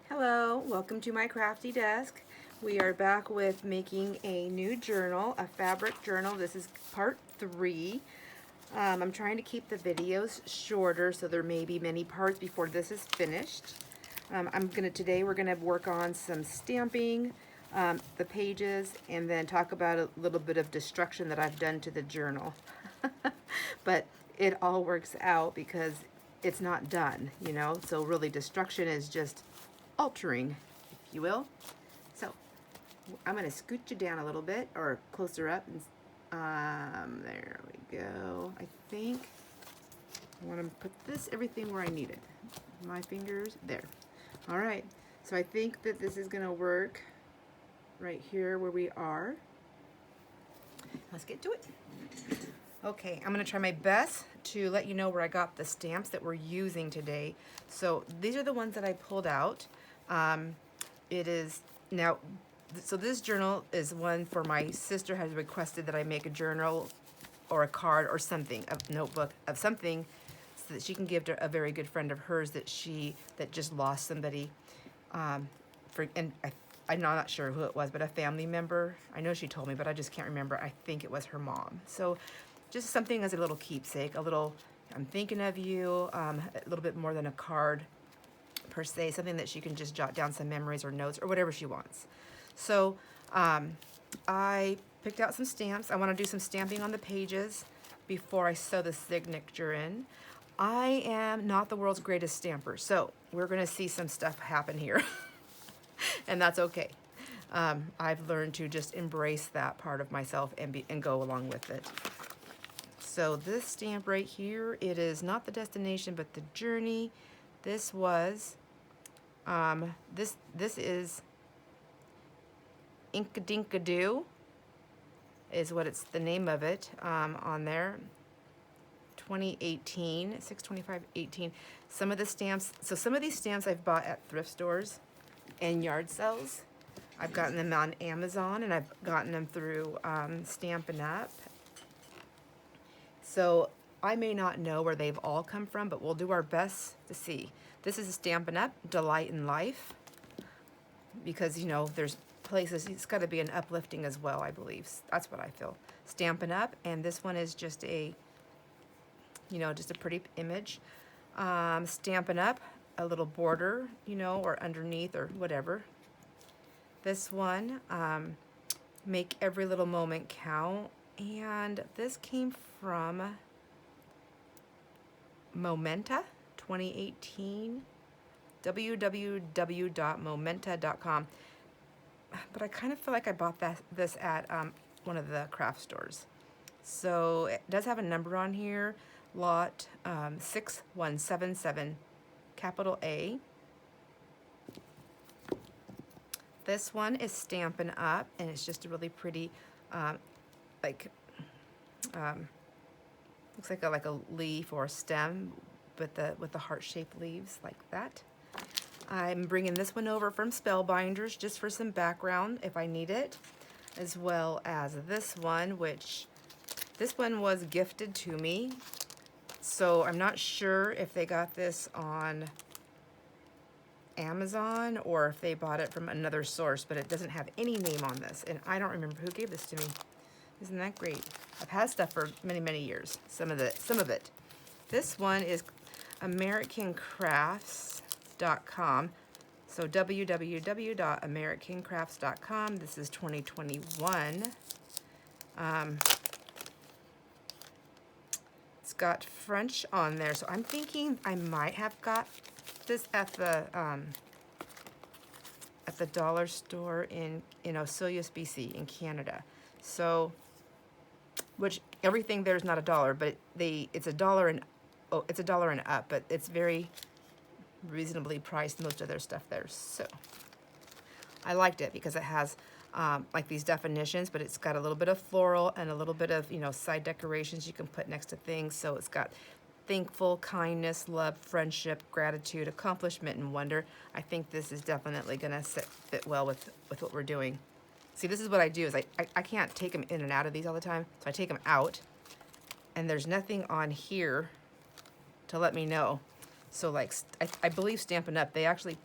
Hello, welcome to my crafty desk. We are back with making a new journal, a fabric journal. This is part 3. I'm trying to keep the videos shorter so there may be many parts before this is finished. Today we're gonna work on some stamping, the pages, and then talk about a little bit of destruction that I've done to the journal. But it all works out because it's not done, you know? So really destruction is just altering, if you will. So I'm going to scoot you down a little bit or closer up. And there we go. I think I want to put everything where I need it. My fingers, there. All right. So I think that this is going to work right here where we are. Let's get to it. Okay, I'm going to try my best to let you know where I got the stamps that we're using today. So these are the ones that I pulled out. It is now, so this journal is one for my sister has requested that I make a journal or a card or something, a notebook of something so that she can give to a very good friend of hers that just lost somebody. I'm not sure who it was, but a family member. I know she told me, but I just can't remember. I think it was her mom. So just something as a little keepsake, I'm thinking of you, a little bit more than a card per se, something that she can just jot down some memories or notes or whatever she wants. So I picked out some stamps. I want to do some stamping on the pages before I sew the signature in. I am not the world's greatest stamper, so we're going to see some stuff happen here. And that's okay. I've learned to just embrace that part of myself and go along with it. So this stamp right here, it is not the destination, but the journey. This was, this is Inkadinkadoo is what it's the name of it on there. 2018, 6/25/18. Some of the stamps, so some of these stamps I've bought at thrift stores and yard sales. I've gotten them on Amazon and I've gotten them through Stampin' Up. So I may not know where they've all come from, but we'll do our best to see. This is a Stampin' Up, Delight in Life, because, you know, there's places, it's got to be an uplifting as well, I believe. That's what I feel. Stampin' Up, and this one is just a, you know, just a pretty image. Stampin' Up, a little border, you know, or underneath or whatever. This one, Make Every Little Moment Count, and this came from Momenta 2018, www.momenta.com. But I kind of feel like I bought this at one of the craft stores. So it does have a number on here, lot 6177, capital A. This one is Stampin' Up, and it's just a really pretty, looks like a leaf or a stem with the heart-shaped leaves like that. I'm bringing this one over from Spellbinders just for some background if I need it, as well as this one, which this one was gifted to me. So I'm not sure if they got this on Amazon or if they bought it from another source, but it doesn't have any name on this, and I don't remember who gave this to me. Isn't that great? I've had stuff for many, many years. Some of it. This one is AmericanCrafts.com. So www.americancrafts.com. This is 2021. It's got French on there, so I'm thinking I might have got this at the dollar store in Osilius, BC, in Canada. So, which everything there is not $1, but it's $1 and it's $1 and up, but it's very reasonably priced, most of their stuff there. So I liked it because it has like these definitions, but it's got a little bit of floral and a little bit of, you know, side decorations you can put next to things. So it's got thankful, kindness, love, friendship, gratitude, accomplishment, and wonder. I think this is definitely gonna fit well with what we're doing. See, this is what I do is I can't take them in and out of these all the time, so I take them out, and there's nothing on here to let me know. So like, I believe Stampin' Up, they actually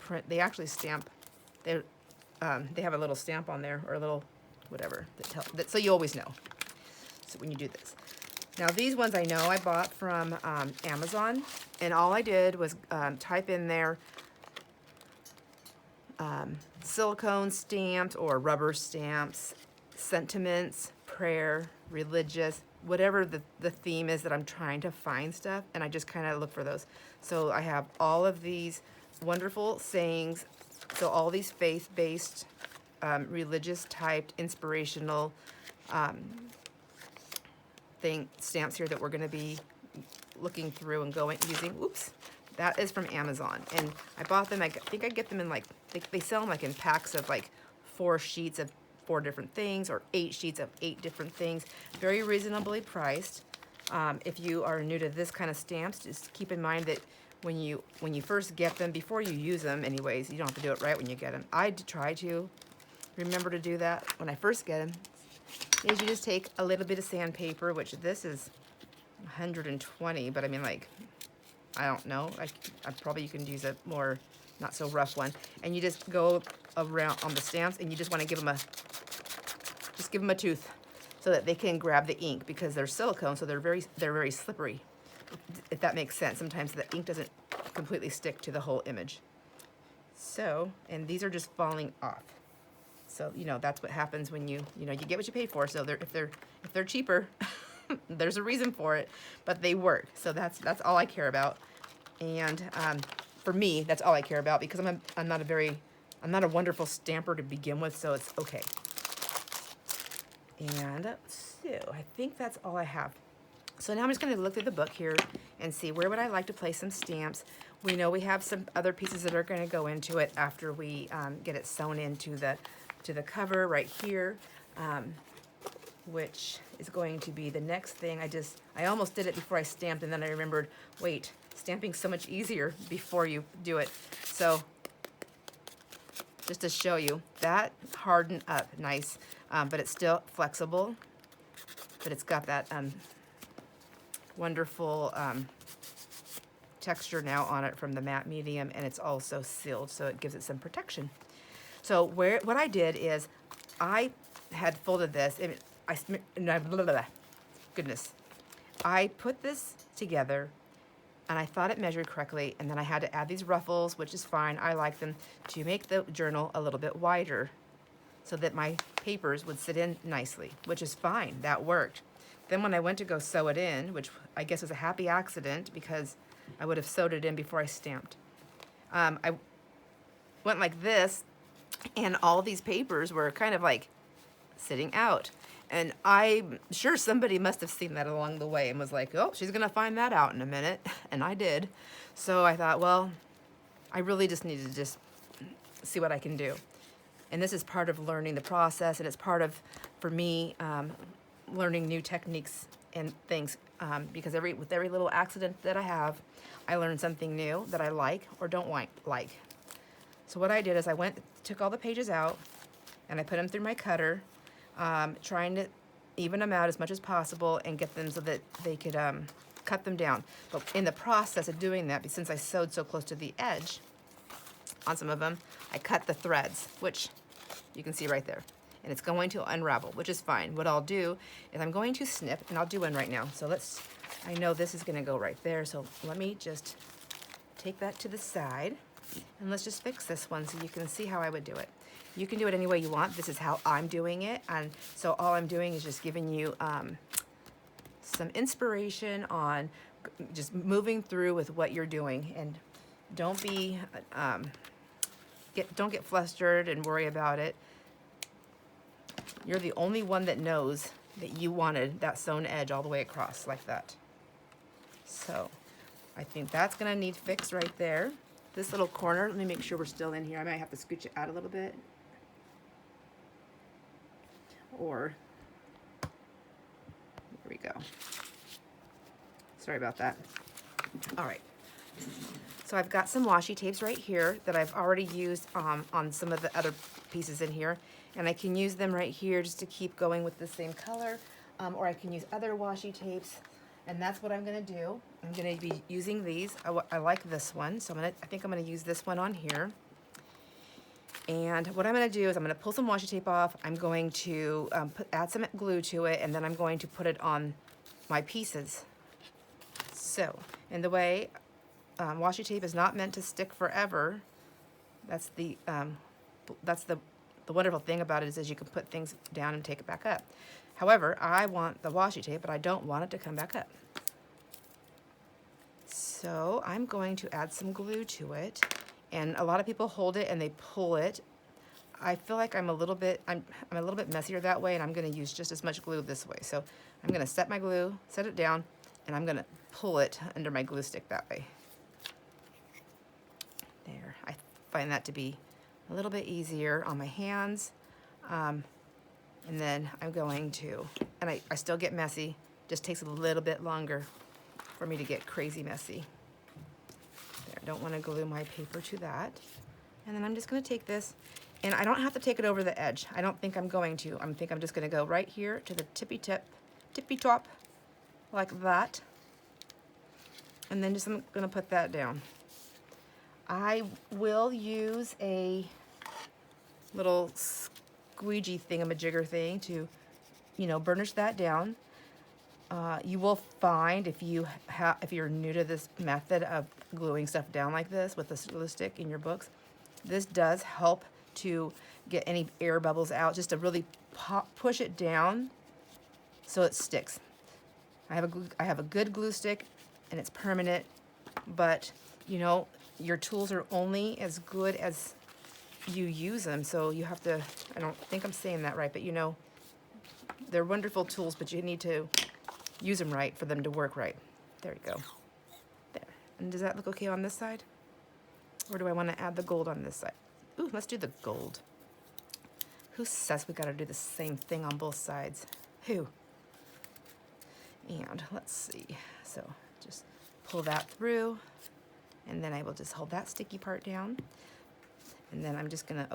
stamp, they have a little stamp on there, or a little whatever, so you always know. So when you do this. Now these ones I know I bought from Amazon, and all I did was type in there silicone stamps or rubber stamps, sentiments, prayer, religious, whatever the theme is that I'm trying to find stuff, and I just kind of look for those. So I have all of these wonderful sayings, so all these faith-based, religious typed, inspirational stamps here that we're going to be looking through and using. Oops. That is from Amazon, and I bought them. I think I get them in like, they sell them like in packs of like 4 sheets of 4 different things, or 8 sheets of 8 different things. Very reasonably priced. If you are new to this kind of stamps, just keep in mind that when you first get them, before you use them anyways, you don't have to do it right when you get them. I try to remember to do that when I first get them. Is you just take a little bit of sandpaper, which this is 120, but I mean, like, I don't know. I probably, you can use a more not so rough one, and you just go around on the stamps, and you just want to give them a tooth, so that they can grab the ink, because they're silicone, so they're very slippery. If that makes sense. Sometimes the ink doesn't completely stick to the whole image. So, and these are just falling off. So you know that's what happens when you get what you pay for. So if they're cheaper. There's a reason for it, but they work. So that's all I care about. And for me, that's all I care about, because I'm not a wonderful stamper to begin with, so it's okay. And so I think that's all I have. So now I'm just going to look through the book here and see where would I like to place some stamps. We know we have some other pieces that are going to go into it after we get it sewn into the cover right here. Which is going to be the next thing. I almost did it before I stamped, and then I remembered, wait, stamping's so much easier before you do it. So just to show you, that hardened up nice, but it's still flexible, but it's got that wonderful texture now on it from the matte medium, and it's also sealed, so it gives it some protection. So what I did is I had folded this, goodness. I put this together, and I thought it measured correctly, and then I had to add these ruffles, which is fine. I like them, to make the journal a little bit wider so that my papers would sit in nicely, which is fine. That worked. Then when I went to go sew it in, which I guess was a happy accident because I would have sewed it in before I stamped, I went like this, and all these papers were kind of like sitting out. And I'm sure somebody must have seen that along the way and was like, oh, she's going to find that out in a minute. And I did. So I thought, well, I really just need to just see what I can do. And this is part of learning the process, and it's part of, for me, learning new techniques and things, because with every little accident that I have, I learn something new that I like or don't like. So what I did is I took all the pages out, and I put them through my cutter, trying to even them out as much as possible and get them so that they could cut them down. But in the process of doing that, since I sewed so close to the edge on some of them, I cut the threads, which you can see right there. And it's going to unravel, which is fine. What I'll do is I'm going to snip, and I'll do one right now. So I know this is going to go right there, so let me just take that to the side, and let's just fix this one so you can see how I would do it. You can do it any way you want. This is how I'm doing it, and so all I'm doing is just giving you some inspiration on just moving through with what you're doing, and don't get flustered and worry about it. You're the only one that knows that you wanted that sewn edge all the way across like that. So I think that's gonna need fixed right there. This little corner, let me make sure we're still in here. I might have to scooch it out a little bit. Or, there we go. Sorry about that. All right. So I've got some washi tapes right here that I've already used on some of the other pieces in here. And I can use them right here just to keep going with the same color. Or I can use other washi tapes. And that's what I'm gonna do. I'm gonna be using these. I like this one, so I think I'm gonna use this one on here. And what I'm gonna do is I'm gonna pull some washi tape off. I'm going to add some glue to it, and then I'm going to put it on my pieces. So, and the way washi tape is not meant to stick forever. That's the wonderful thing about it is you can put things down and take it back up. However, I want the washi tape, but I don't want it to come back up. So I'm going to add some glue to it, and a lot of people hold it and they pull it. I feel like I'm a little bit messier that way, and I'm going to use just as much glue this way. So I'm going to set my glue, set it down, and I'm going to pull it under my glue stick that way. There, I find that to be a little bit easier on my hands. And then I'm going to, and I still get messy, just takes a little bit longer for me to get crazy messy. There, don't want to glue my paper to that. And then I'm just going to take this, and I don't have to take it over the edge. I don't think I'm going to. I think I'm just going to go right here to the tippy top, like that. And then I'm going to put that down. I will use a little squeegee thingamajigger thing to, burnish that down. You will find if you're new to this method of gluing stuff down like this with a glue stick in your books, this does help to get any air bubbles out, just to really push it down so it sticks. I have a good glue stick, and it's permanent, but your tools are only as good as you use them, so you have to, I don't think I'm saying that right, but they're wonderful tools, but you need to use them right for them to work right. There you go. There. And does that look okay on this side? Or do I want to add the gold on this side? Ooh, let's do the gold. Who says we got to do the same thing on both sides? Who? And let's see. So just pull that through, and then I will just hold that sticky part down. And then I'm just gonna,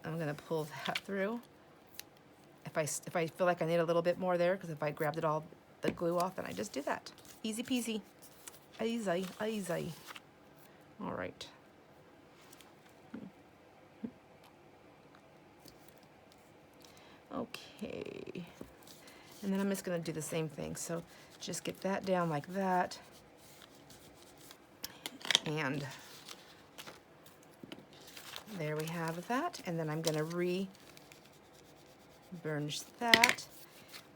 I'm gonna pull that through. If I feel like I need a little bit more there, because if I grabbed it all, the glue off, then I just do that. Easy peasy. Easy, easy. All right. Okay. And then I'm just gonna do the same thing. So just get that down like that. And there we have that. And then I'm gonna burnish that,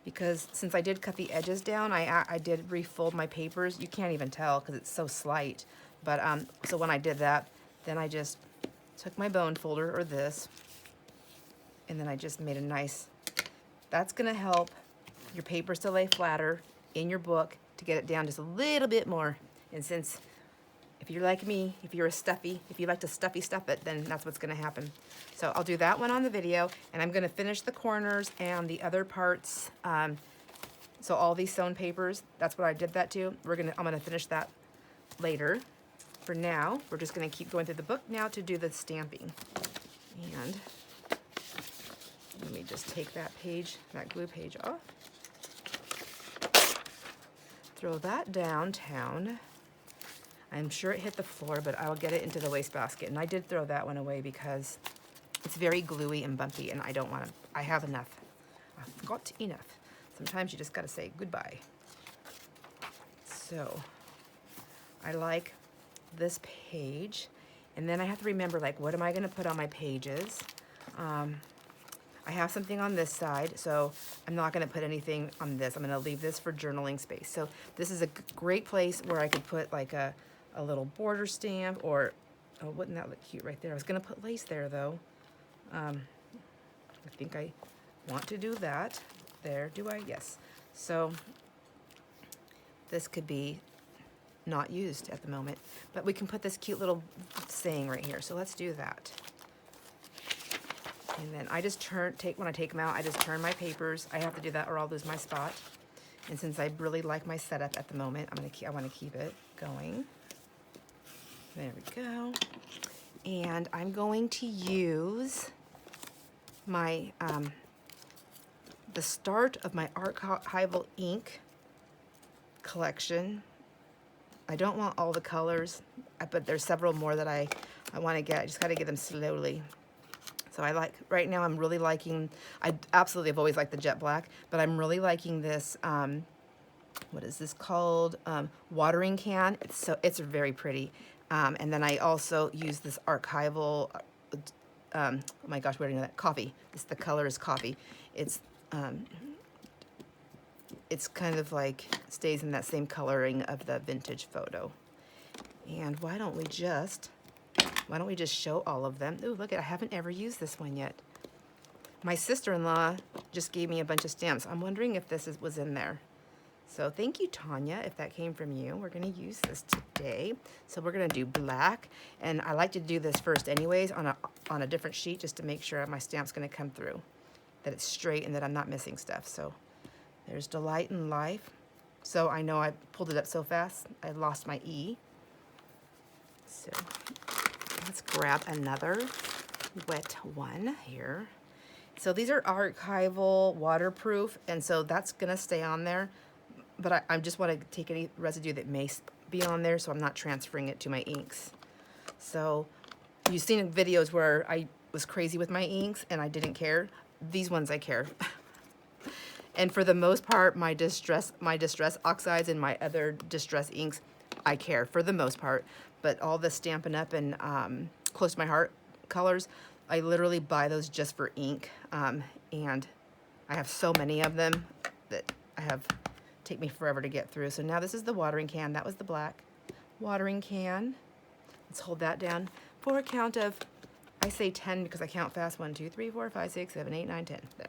because since I did cut the edges down, I did refold my papers. You can't even tell because it's so slight. But so when I did that, then I just took my bone folder, or this, and then I just made a nice, that's gonna help your papers to lay flatter in your book, to get it down just a little bit more. And since, if you're like me, if you like to stuffy stuff it, then that's what's gonna happen. So I'll do that one on the video, and I'm gonna finish the corners and the other parts. So all these sewn papers, that's what I did that to. I'm gonna finish that later. For now, we're just gonna keep going through the book now to do the stamping. And let me just take that glue page off. Throw that downtown. I'm sure it hit the floor, but I will get it into the wastebasket. And I did throw that one away because it's very gluey and bumpy, and I don't want to. I have enough. I've got enough. Sometimes you just got to say goodbye. So I like this page, and then I have to remember, like, what am I going to put on my pages? I have something on this side, so I'm not going to put anything on this. I'm going to leave this for journaling space. So this is a great place where I could put like a little border stamp, or, oh, wouldn't that look cute right there? I was going to put lace there, though. I think I want to do that. There, do I? Yes. So this could be not used at the moment, but we can put this cute little saying right here. So let's do that. And then I just when I take them out, I just turn my papers. I have to do that or I'll lose my spot. And since I really like my setup at the moment, I want to keep it going. There we go. And I'm going to use my the start of my archival ink collection. I don't want all the colors, but there's several more that I want to get. I just got to get them slowly. So I like, right now I'm really liking, I absolutely have always liked the jet black, but I'm really liking this, what is this called? Watering can. It's very pretty. And then I also use this archival, oh my gosh, where do you know that? Coffee. The color is coffee. It's kind of like, stays in that same coloring of the vintage photo. And why don't we just show all of them? Ooh, look, I haven't ever used this one yet. My sister-in-law just gave me a bunch of stamps. I'm wondering if this was in there. So thank you, Tanya, if that came from you. We're gonna use this today. So we're gonna do black. And I like to do this first anyways on a different sheet just to make sure my stamp's gonna come through, that it's straight and that I'm not missing stuff. So there's Delight in Life. So I know I pulled it up so fast, I lost my E. So let's grab another wet one here. So these are archival, waterproof, and so that's gonna stay on there. But I just want to take any residue that may be on there, so I'm not transferring it to my inks. So you've seen videos where I was crazy with my inks and I didn't care. These ones I care. And for the most part, my distress oxides and my other distress inks, I care for the most part. But all the Stampin' Up! And Close to My Heart colors, I literally buy those just for ink. And I have so many of them that take me forever to get through. So now this is the watering can. That was the black watering can. Let's hold that down for a count of, I say 10 because I count fast. 1, 2, 3, 4, 5, 6, 7, 8, 9, 10. There.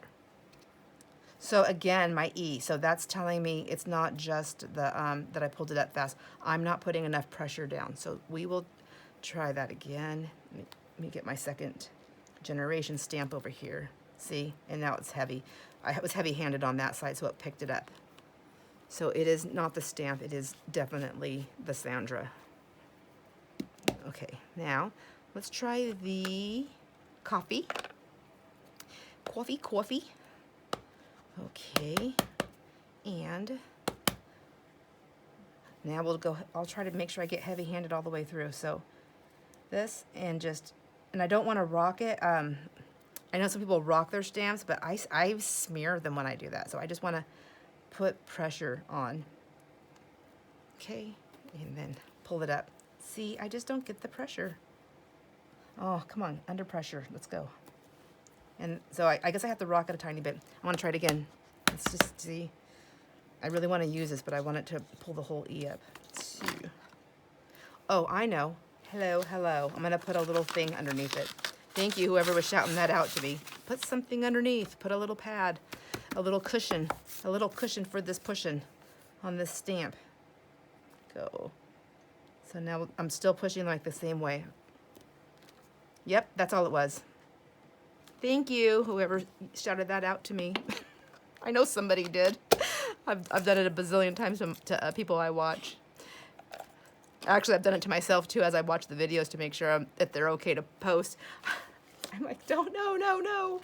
So again, my E. So that's telling me it's not just the that I pulled it up fast. I'm not putting enough pressure down. So we will try that again. Let me get my second generation stamp over here. See? And now it's heavy. I was heavy-handed on that side, so it picked it up. So it is not the stamp, it is definitely the Sandra. Okay, now let's try the coffee. Coffee. Okay, and now I'll try to make sure I get heavy-handed all the way through. So this, and I don't want to rock it. I know some people rock their stamps, but I smear them when I do that. So I just want to put pressure on. Okay, and then pull it up. See, I just don't get the pressure. Oh, come on, under pressure. Let's go. And so I guess I have to rock it a tiny bit. I want to try it again. Let's just see. I really want to use this, but I want it to pull the whole E up. Let's see. Oh, I know. Hello. I'm going to put a little thing underneath it. Thank you, whoever was shouting that out to me. Put something underneath. Put a little pad, a little cushion for this pushing on this stamp. Go. So now I'm still pushing like the same way. Yep, that's all it was. Thank you, whoever shouted that out to me. I know somebody did. I've done it a bazillion times to people I watch. Actually, I've done it to myself too as I watch the videos to make sure that they're okay to post. I'm like, no.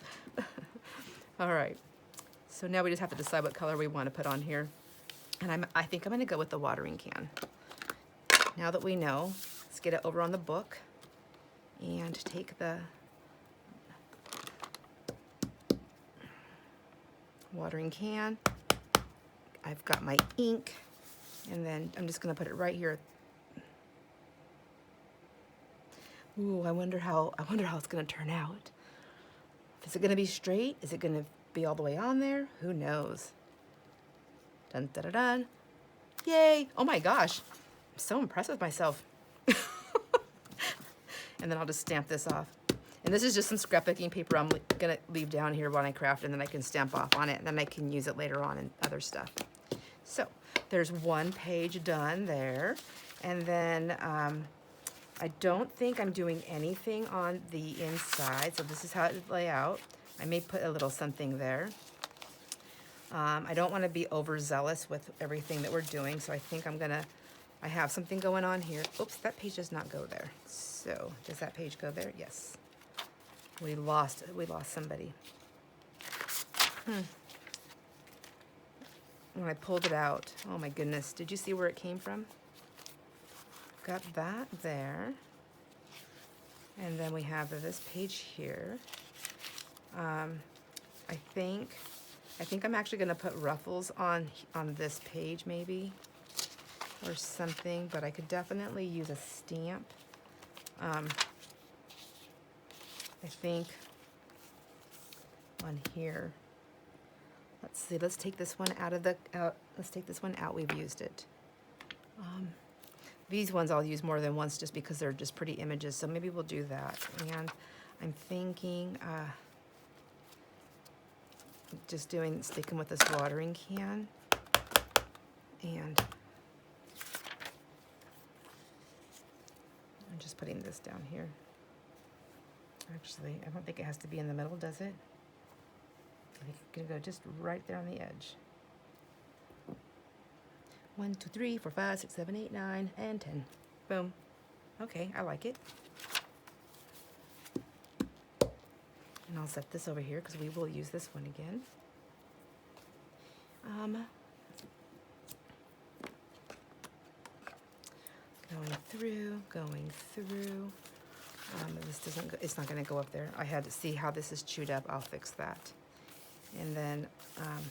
All right. So now we just have to decide what color we want to put on here. And I think I'm going to go with the watering can. Now that we know, let's get it over on the book and take the watering can. I've got my ink, and then I'm just going to put it right here. Ooh, I wonder how it's going to turn out. Is it going to be straight? Is it going to be all the way on there? Who knows? Dun, dun, dun, dun. Yay! Oh my gosh. I'm so impressed with myself. And then I'll just stamp this off. And this is just some scrapbooking paper I'm going to leave down here when I craft, and then I can stamp off on it, and then I can use it later on in other stuff. So there's one page done there. And then I don't think I'm doing anything on the inside, so this is how it would lay out. I may put a little something there. I don't want to be overzealous with everything that we're doing, so I think I have something going on here. Oops, that page does not go there. So, does that page go there? Yes. We lost somebody. when I pulled it out, oh my goodness, did you see where it came from? Got that there. And then we have this page here. I think I'm actually going to put ruffles on this page maybe, or something, but I could definitely use a stamp. I think on here. Let's see. Let's take this one out of the. Let's take this one out. We've used it. These ones I'll use more than once just because they're just pretty images. So maybe we'll do that. And I'm thinking just sticking with this watering can. And I'm just putting this down here. Actually, I don't think it has to be in the middle, does it? I think it's gonna go just right there on the edge. 1, 2, 3, 4, 5, 6, 7, 8, 9, and 10. Boom. Okay, I like it. And I'll set this over here because we will use this one again. Going through. This doesn't go, it's not going to go up there. I had to see how this is chewed up. I'll fix that. And then I'm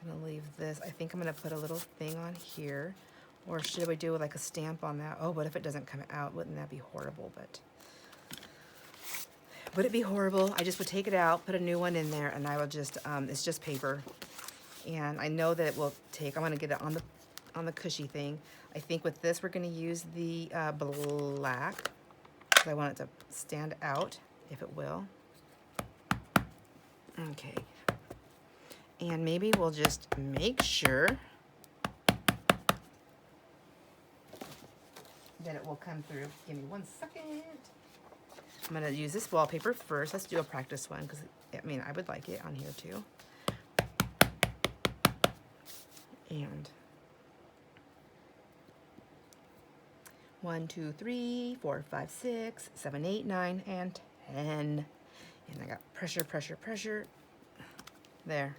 going to leave this. I think I'm going to put a little thing on here. Or should we do like a stamp on that? Oh, what if it doesn't come out? Wouldn't that be horrible? But would it be horrible? I just would take it out, put a new one in there, and I will just, it's just paper. And I know that it will take, I'm going to get it on the cushy thing. I think with this we're going to use the black. I want it to stand out, if it will. Okay. And maybe we'll just make sure that it will come through. Give me 1 second. I'm going to use this wallpaper first. Let's do a practice one because, I mean, I would like it on here too. And 1, 2, 3, 4, 5, 6, 7, 8, 9, and 10. And I got pressure, pressure, pressure. There.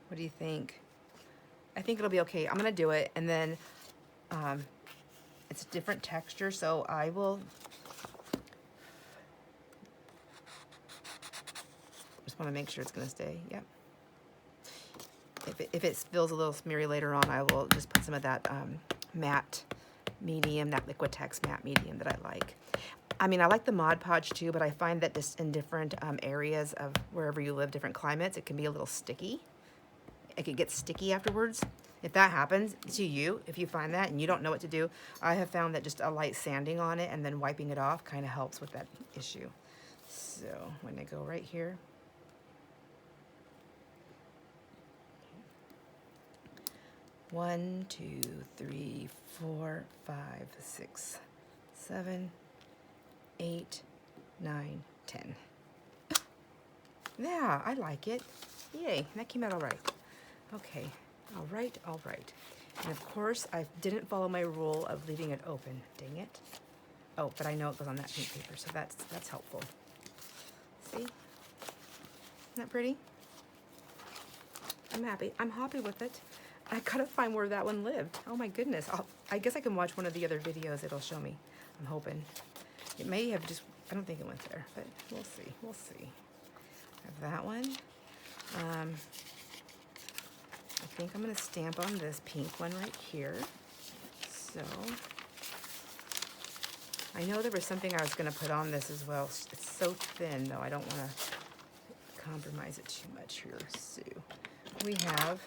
What do you think? I think it'll be okay. I'm going to do it, and then it's a different texture, so I will just want to make sure it's going to stay. Yep. If it feels a little smeary later on, I will just put some of that matte medium, that Liquitex matte medium that I like. I mean, I like the Mod Podge too, but I find that just in different areas of wherever you live, different climates, it can be a little sticky. It can get sticky afterwards. If that happens to you, if you find that and you don't know what to do, I have found that just a light sanding on it and then wiping it off kind of helps with that issue. So I'm going to go right here. One, 2, 3, 4, 5, 6, 7, 8, 9, 10. Yeah, I like it. Yay, that came out all right. Okay, all right, all right. And of course, I didn't follow my rule of leaving it open. Dang it. Oh, but I know it goes on that pink paper, so that's helpful. See? Isn't that pretty? I'm happy. I'm happy with it. I gotta find where that one lived. Oh my goodness. I guess I can watch one of the other videos. It'll show me. I'm hoping. It may have just, I don't think it went there, but we'll see. We'll see. I have that one. I think I'm gonna stamp on this pink one right here. So, I know there was something I was gonna put on this as well. It's so thin though. I don't wanna compromise it too much here. So, we have,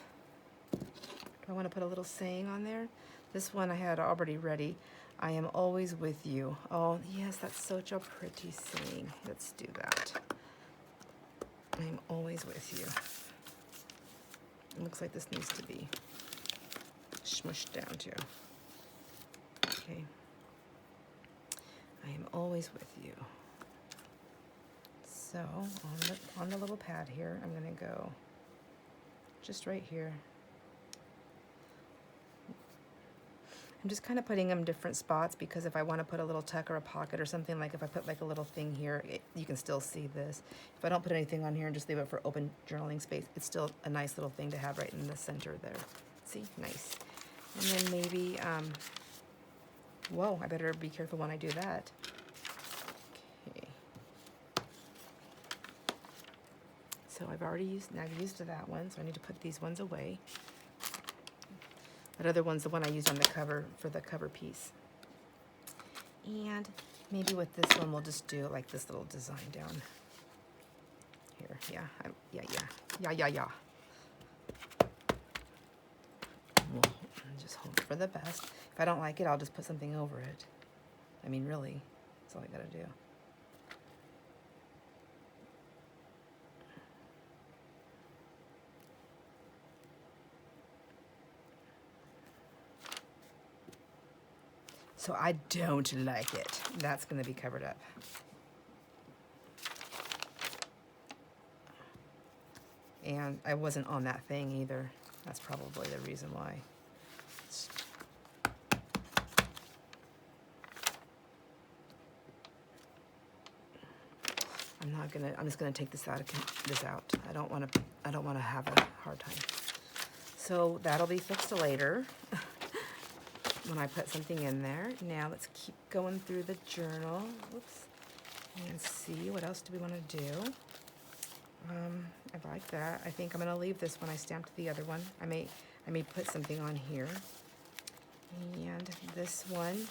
I want to put a little saying on there. This one I had already ready. I am always with you. Oh, yes, that's such a pretty saying. Let's do that. I am always with you. It looks like this needs to be smushed down too. Okay. I am always with you. So on the little pad here, I'm going to go just right here. I'm just kind of putting them different spots because if I want to put a little tuck or a pocket or something, like if I put like a little thing here, you can still see this. If I don't put anything on here and just leave it for open journaling space, it's still a nice little thing to have right in the center there. See? Nice. And then maybe, whoa, I better be careful when I do that. Okay. So I've used that one, so I need to put these ones away. That other one's the one I used on the cover for the cover piece. And maybe with this one, we'll just do like this little design down here. Yeah. We'll just hope for the best. If I don't like it, I'll just put something over it. I mean, really, that's all I gotta do. So I don't like it. That's going to be covered up. And I wasn't on that thing either. That's probably the reason why. I'm just gonna take this out. I don't want to have a hard time. So that'll be fixed later. When I put something in there. Now let's keep going through the journal. Whoops. And see what else do we want to do. I like that. I think I'm going to leave this one. I stamped the other one. I may put something on here. And this one.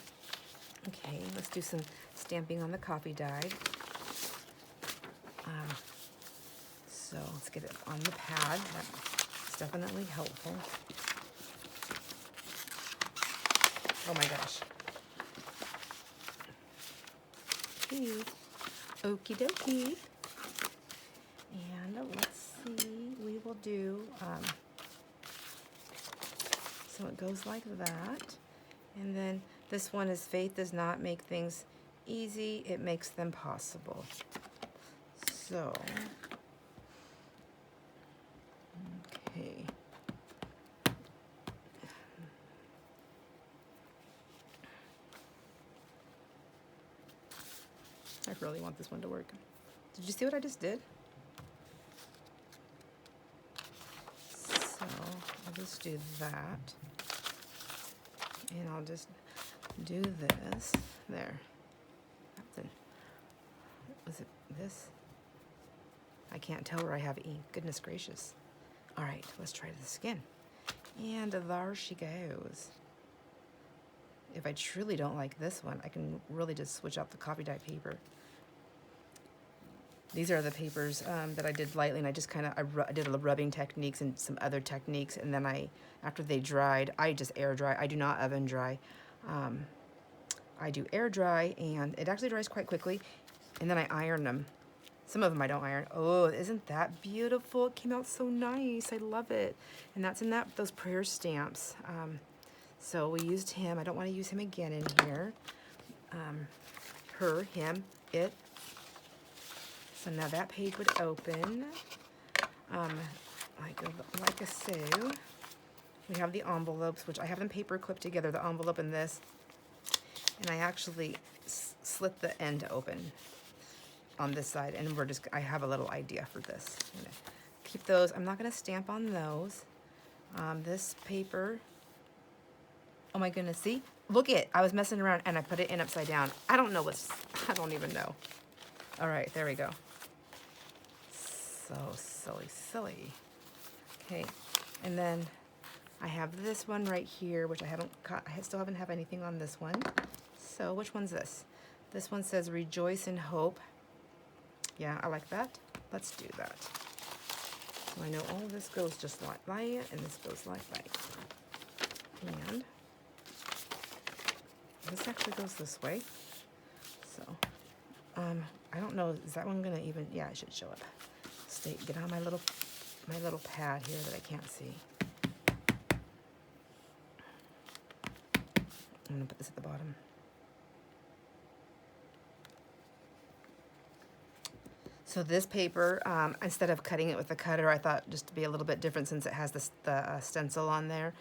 Okay, let's do some stamping on the coffee dyed. So let's get it on the pad. That's definitely helpful. Oh my gosh. Okay. Okie dokie. And let's see, we will do, so it goes like that. And then this one is faith does not make things easy, it makes them possible. So, okay. I really want this one to work. Did you see what I just did? So I'll just do that. And I'll just do this. There. Was it this? I can't tell where I have ink. Goodness gracious. All right, let's try the skin. And there she goes. If I truly don't like this one, I can really just switch out the coffee dye paper. These are the papers that I did lightly, and I just kind of I did a rubbing techniques and some other techniques, and then after they dried, I just air dry. I do not oven dry. I do air dry, and it actually dries quite quickly, and then I iron them. Some of them I don't iron. Oh, isn't that beautiful? It came out so nice. I love it. And that's in those prayer stamps. So we used him. I don't want to use him again in here. Her, him, it. So now that page would open. Like so. We have the envelopes, which I have them paper clipped together, the envelope and this. And I actually slit the end open on this side. And I have a little idea for this. I'm gonna keep those. I'm not gonna stamp on those. This paper. Oh my goodness, see? Look it, I was messing around and I put it in upside down. I don't even know. All right, there we go. So silly. Okay, and then I have this one right here, which I still haven't have anything on this one. So which one's this? This one says rejoice in hope. Yeah, I like that. Let's do that. So I know all of this goes just like that, and this goes like that. And this actually goes this way. So, I don't know, is that one gonna even, yeah, it should show up. Get on my little pad here that I can't see. I'm gonna put this at the bottom. So this paper, instead of cutting it with a cutter, I thought just to be a little bit different since it has the stencil on there,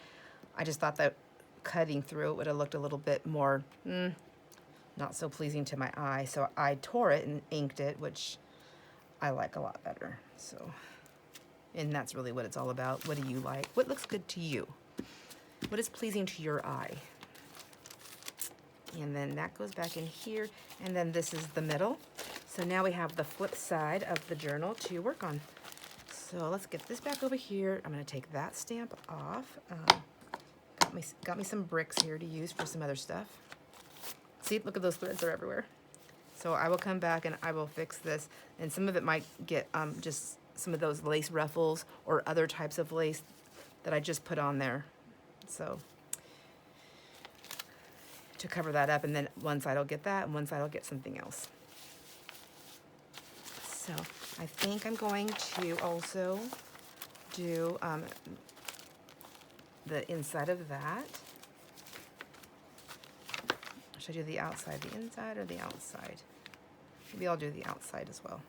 I just thought that cutting through, it would have looked a little bit more not so pleasing to my eye. So I tore it and inked it, which I like a lot better. So, and that's really what it's all about. What do you like? What looks good to you? What is pleasing to your eye? And then that goes back in here, and then this is the middle. So now we have the flip side of the journal to work on. So let's get this back over here. I'm gonna take that stamp off. Got me some bricks here to use for some other stuff. See, look at those threads are everywhere. So I will come back and I will fix this, and some of it might get just some of those lace ruffles or other types of lace that I just put on there. So to cover that up, and then one side I'll get that and one side I'll get something else. So I think I'm going to also do the inside of that. Should I do the outside, the inside, or the outside? Maybe I'll do the outside as well.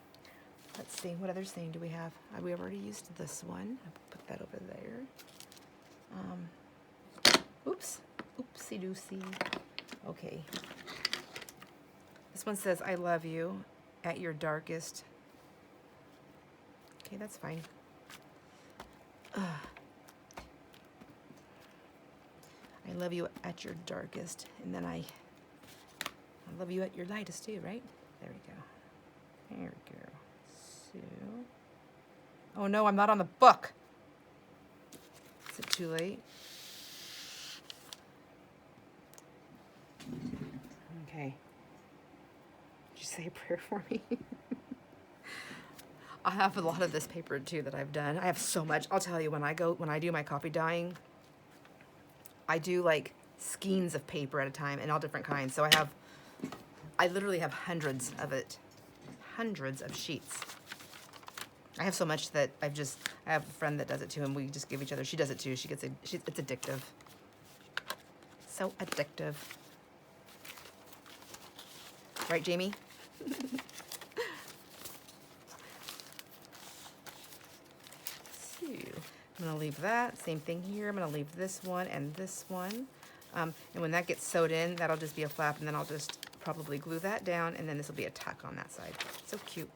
Let's see, what other stain do we have? We've already used this one. I'll put that over there. Oops, oopsie doosey. Okay. This one says, I love you at your darkest. Okay, that's fine. I love you at your darkest, and then I love you at your lightest too, right? There we go. There we go. So, oh no, I'm not on the book. Is it too late? Okay. Did you say a prayer for me? I have a lot of this paper too that I've done. I have so much. I'll tell you, when I do my copy dyeing, I do like skeins of paper at a time and all different kinds. So I literally have hundreds of it, hundreds of sheets. I have so much that I have a friend that does it too, and we just give each other. She does it too. It's addictive. So addictive. Right, Jamie? So, I'm gonna leave that. Same thing here. I'm gonna leave this one and this one. And when that gets sewed in, that'll just be a flap, and then I'll just probably glue that down, and then this will be a tuck on that side. So cute.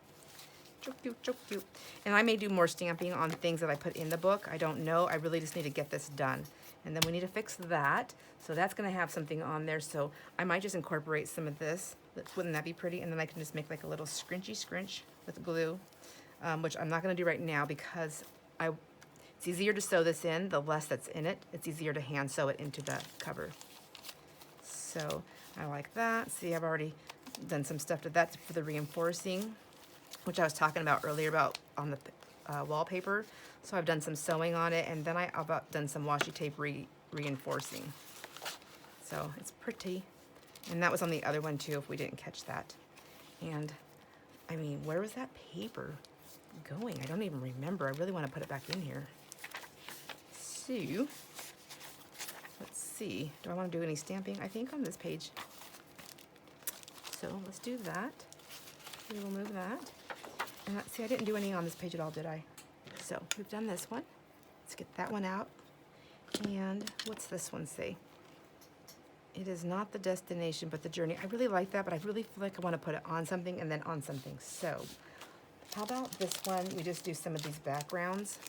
So cute, so cute. And I may do more stamping on things that I put in the book. I don't know. I really just need to get this done. And then we need to fix that. So that's gonna have something on there. So I might just incorporate some of this. Wouldn't that be pretty? And then I can just make like a little scrunchy scrunch with glue, which I'm not gonna do right now because it's easier to sew this in, the less that's in it. It's easier to hand sew it into the cover. So I like that. See, I've already done some stuff to that for the reinforcing, which I was talking about earlier about on the wallpaper. So I've done some sewing on it, and then I've done some washi tape reinforcing. So it's pretty. And that was on the other one too, if we didn't catch that. And I mean, where was that paper going? I don't even remember. I really want to put it back in here. So, let's see. Do I want to do any stamping? I think on this page. So let's do that. We will move that. And see, I didn't do any on this page at all, did I? So we've done this one. Let's get that one out. And what's this one say? It is not the destination, but the journey. I really like that, but I really feel like I want to put it on something and then on something. So how about this one? We just do some of these backgrounds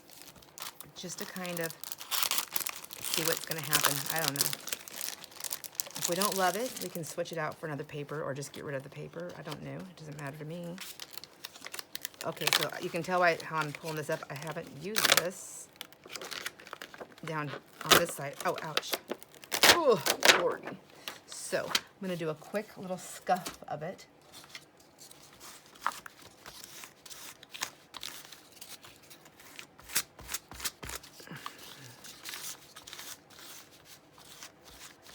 just to kind of see what's going to happen. I don't know. If we don't love it, we can switch it out for another paper or just get rid of the paper. I don't know. It doesn't matter to me. Okay, so you can tell how I'm pulling this up. I haven't used this down on this side. Oh, ouch. Oh, Lordy. So I'm going to do a quick little scuff of it.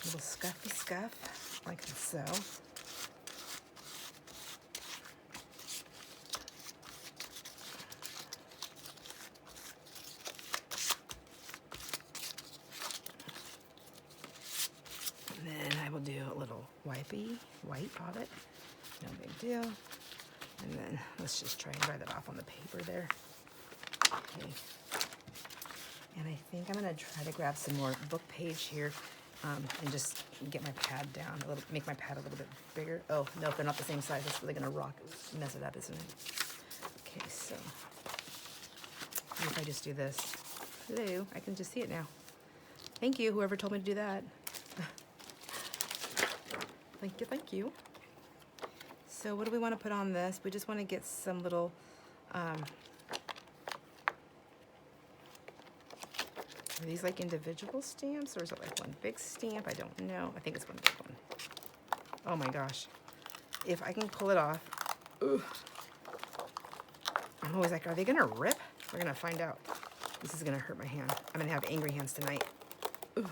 Little scuffy scuff, like so. And then I will do a little wipe of it. No big deal. And then let's just try and dry that off on the paper there. Okay. And I think I'm going to try to grab some more book page here. and just get my pad down a little, make my pad a little bit bigger. Oh, no, if they're not the same size, that's really gonna mess it up, isn't it? Okay, so if I just do this, hello, I can just see it now. Thank you, whoever told me to do that. Thank you, thank you. So what do we want to put on this? We just want to get some little, are these like individual stamps, or is it like one big stamp? I don't know. I think it's one big one. Oh my gosh. If I can pull it off. Ugh. I'm always like, are they going to rip? We're going to find out. This is going to hurt my hand. I'm going to have angry hands tonight. Ugh.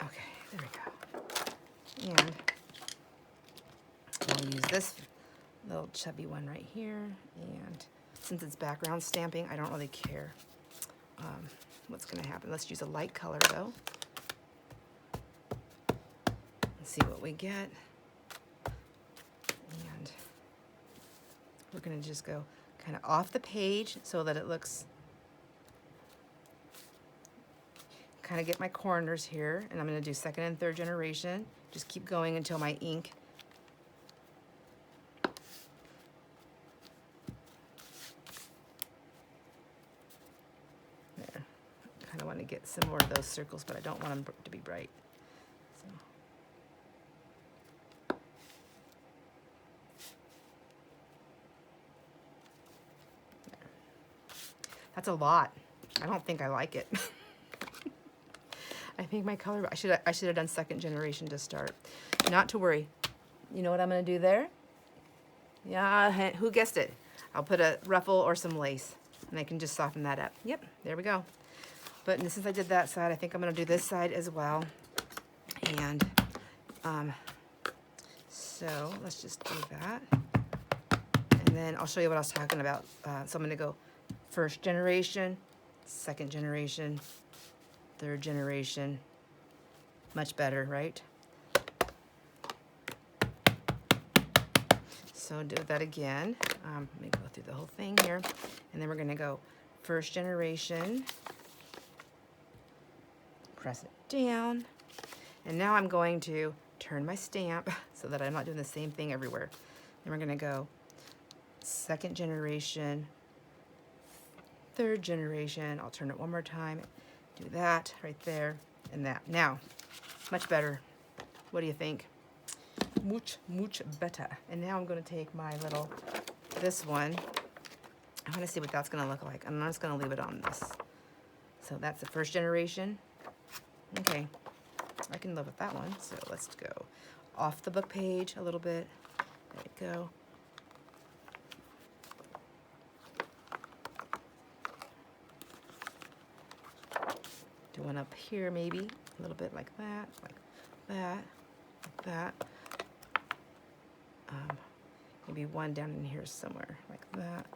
Okay, there we go. And I'll use this little chubby one right here. And since it's background stamping, I don't really care what's going to happen. Let's use a light color though. Let's see what we get. And we're going to just go kind of off the page so that it looks, kind of get my corners here. And I'm going to do second and third generation. Just keep going until my ink there. Kind of want to get some more of those circles, but I don't want them to be bright. So. That's a lot. I don't think I like it. I think my color, I should have done second generation to start. Not to worry. You know what I'm going to do there? Yeah, who guessed it? I'll put a ruffle or some lace, and I can just soften that up. Yep, there we go. But since I did that side, I think I'm going to do this side as well. And so let's just do that. And then I'll show you what I was talking about. So I'm going to go first generation, second generation, third generation. Much better, right? So do that again. Let me go through the whole thing here. And then we're going to go first generation. Press it down. And now I'm going to turn my stamp so that I'm not doing the same thing everywhere. Then we're going to go second generation, third generation. I'll turn it one more time. Do that right there and that. Now, much better. What do you think? Much, much better. And now I'm going to take my little, this one. I want to see what that's going to look like. I'm just going to leave it on this. So that's the first generation. Okay, I can live with that one. So let's go off the book page a little bit. There we go. Do one up here maybe, a little bit like that, like that, like that. Maybe one down in here somewhere, like that.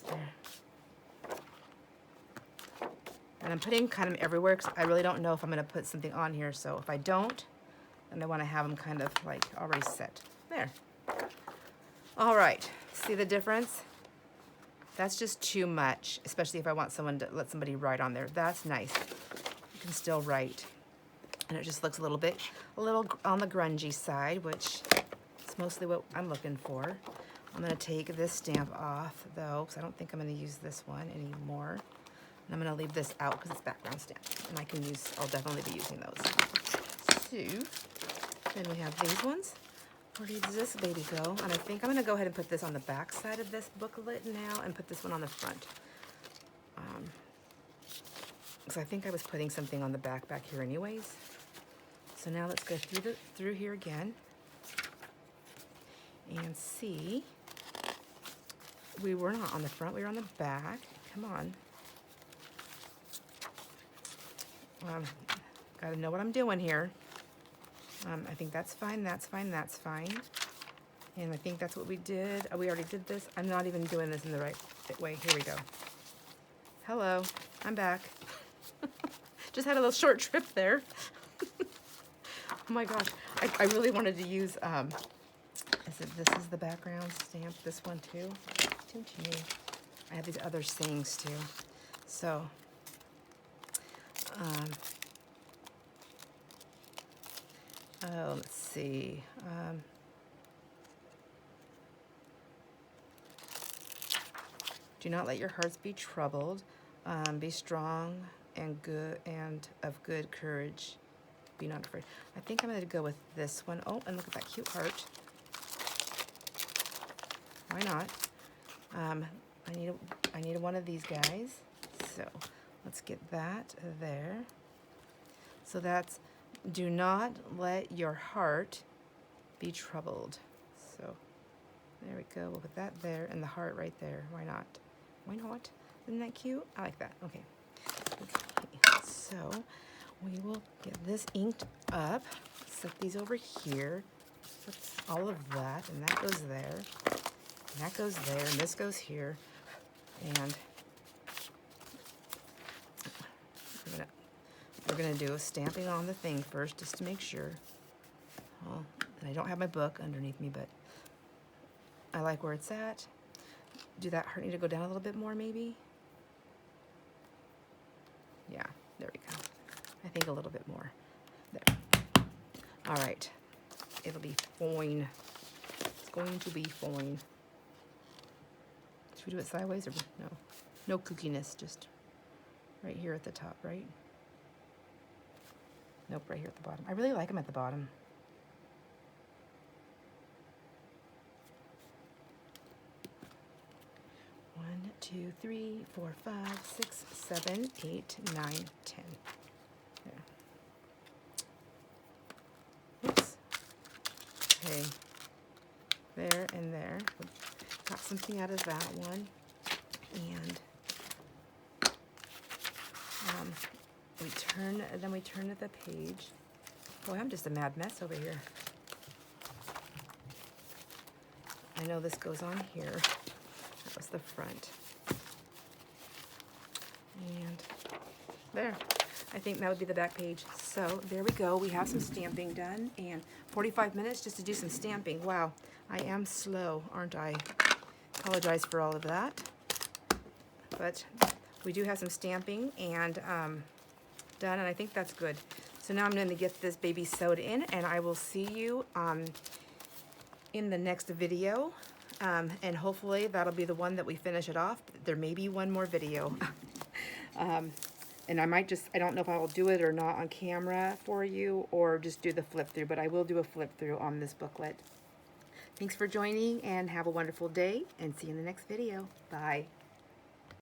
There. And I'm putting kind of everywhere because I really don't know if I'm going to put something on here. So if I don't, then I want to have them kind of like already set. There. All right. See the difference? That's just too much, especially if I want someone to let somebody write on there. That's nice. You can still write. And it just looks a little on the grungy side, which is mostly what I'm looking for. I'm going to take this stamp off, though, because I don't think I'm going to use this one anymore. And I'm going to leave this out because it's background stamp. And I'll definitely be using those. So, then we have these ones. Where does this baby go? And I think I'm going to go ahead and put this on the back side of this booklet now and put this one on the front. Because I think I was putting something on the back here anyways. So now let's go through here again and see. We were not on the front, we were on the back. Come on. Gotta know what I'm doing here. I think that's fine, that's fine, that's fine. And I think that's what we did. We already did this. I'm not even doing this in the right way. Here we go. Hello, I'm back. Just had a little short trip there. Oh my gosh, I really wanted to use, this is the background stamp, this one too. I have these other sayings too. So, let's see. Do not let your hearts be troubled. Be strong and good and of good courage. Be not afraid. I think I'm going to go with this one. Oh, and look at that cute heart. Why not? I need one of these guys. So let's get that there. So that's, do not let your heart be troubled. So there we go. We'll put that there and the heart right there. Why not? Why not? Isn't that cute? I like that. Okay. Okay. So we will get this inked up. Set these over here. That's all of that, and that goes there. And that goes there, and this goes here. And we're gonna do a stamping on the thing first, just to make sure. Well, and I don't have my book underneath me, but I like where it's at. Do that heart need to go down a little bit more, maybe? Yeah, there we go. I think a little bit more. There. All right. It'll be fine. It's going to be fine. Should we do it sideways or no? No kookiness, just right here at the top, right? Nope, right here at the bottom. I really like them at the bottom. One, 2, 3, 4, 5, 6, 7, 8, 9, 10. There. Oops. Okay. There and there. Got something out of that one. And we turn to the page. Boy, I'm just a mad mess over here. I know this goes on here. That was the front. And there. I think that would be the back page. So there we go. We have some stamping done, and 45 minutes just to do some stamping. Wow, I am slow, aren't I? Apologize for all of that. But we do have some stamping and done, and I think that's good. So now I'm going to get this baby sewed in, and I will see you in the next video. And hopefully that'll be the one that we finish it off. There may be one more video. And I might just, I don't know if I will do it or not on camera for you, or just do the flip through, but I will do a flip through on this booklet. Thanks for joining, and have a wonderful day, and see you in the next video. Bye.